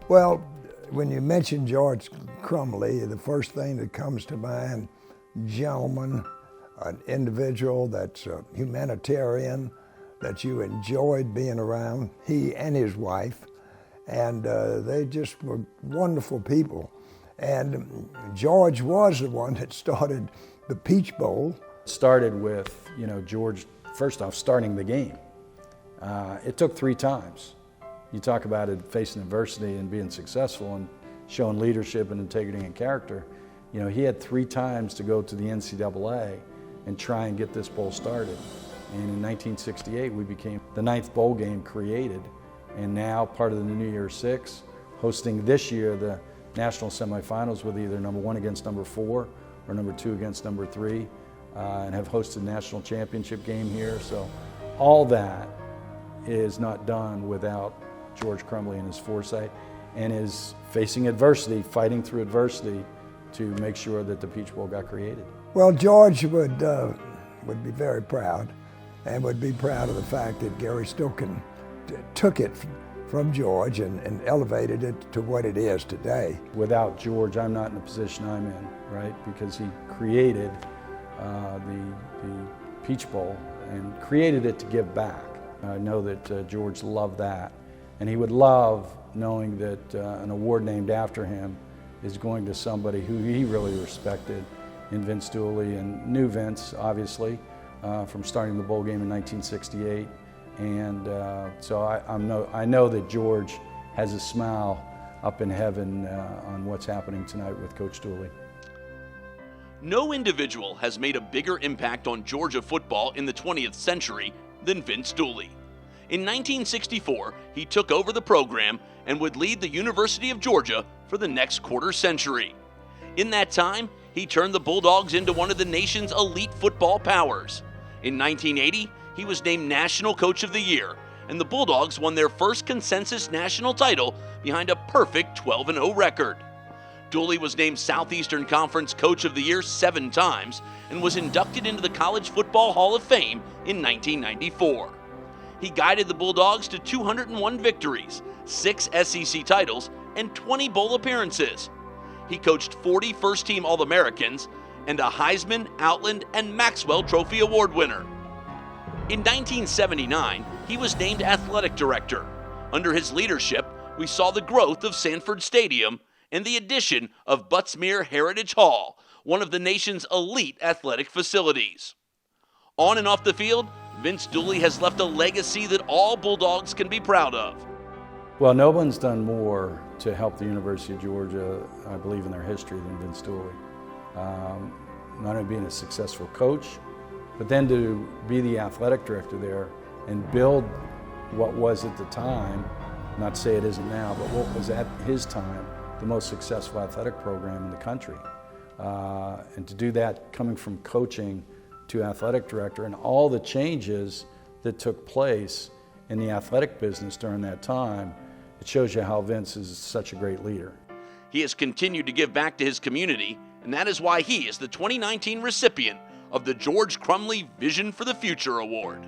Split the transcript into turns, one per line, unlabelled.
Well, when you mention George Crumley, the first thing that comes to mind, gentleman, an individual that's a humanitarian, that you enjoyed being around, he and his wife, and they just were wonderful people. And George was the one that started the Peach Bowl.
It started with, George, first off, starting the game. It took 3 times. You talk about it facing adversity and being successful and showing leadership and integrity and character. He had 3 times to go to the NCAA and try and get this bowl started. And in 1968, we became the 9th bowl game created, and now part of the New Year's Six, hosting this year the national semifinals with either number 1 against number 4 or number 2 against number 3, and have hosted national championship game here. So all that is not done without George Crumley and his foresight and his facing adversity, fighting through adversity to make sure that the Peach Bowl got created.
Well, George would be very proud, and would be proud of the fact that Gary Stilken took it from George and elevated it to what it is today.
Without George, I'm not in the position I'm in, right? Because he created the Peach Bowl and created it to give back. I know that George loved that, and he would love knowing that an award named after him is going to somebody who he really respected in Vince Dooley, and knew Vince, obviously, from starting the bowl game in 1968. And so I know that George has a smile up in heaven on what's happening tonight with Coach Dooley.
No individual has made a bigger impact on Georgia football in the 20th century than Vince Dooley. In 1964, he took over the program and would lead the University of Georgia for the next quarter century. In that time, he turned the Bulldogs into one of the nation's elite football powers. In 1980, he was named National Coach of the Year, and the Bulldogs won their first consensus national title behind a perfect 12-0 record. Dooley was named Southeastern Conference Coach of the Year 7 times and was inducted into the College Football Hall of Fame in 1994. He guided the Bulldogs to 201 victories, 6 SEC titles, and 20 bowl appearances. He coached 40 first-team All-Americans and a Heisman, Outland, and Maxwell Trophy Award winner. In 1979, he was named athletic director. Under his leadership, we saw the growth of Sanford Stadium and the addition of Butts-Mehre Heritage Hall, one of the nation's elite athletic facilities. On and off the field, Vince Dooley has left a legacy that all Bulldogs can be proud of.
Well, no one's done more to help the University of Georgia, I believe, in their history than Vince Dooley. Not only being a successful coach, but then to be the athletic director there and build what was at the time, not to say it isn't now, but what was at his time the most successful athletic program in the country. And to do that coming from coaching to athletic director, and all the changes that took place in the athletic business during that time, it shows you how Vince is such a great leader.
He has continued to give back to his community, and that is why he is the 2019 recipient of the George Crumley Vision for the Future Award.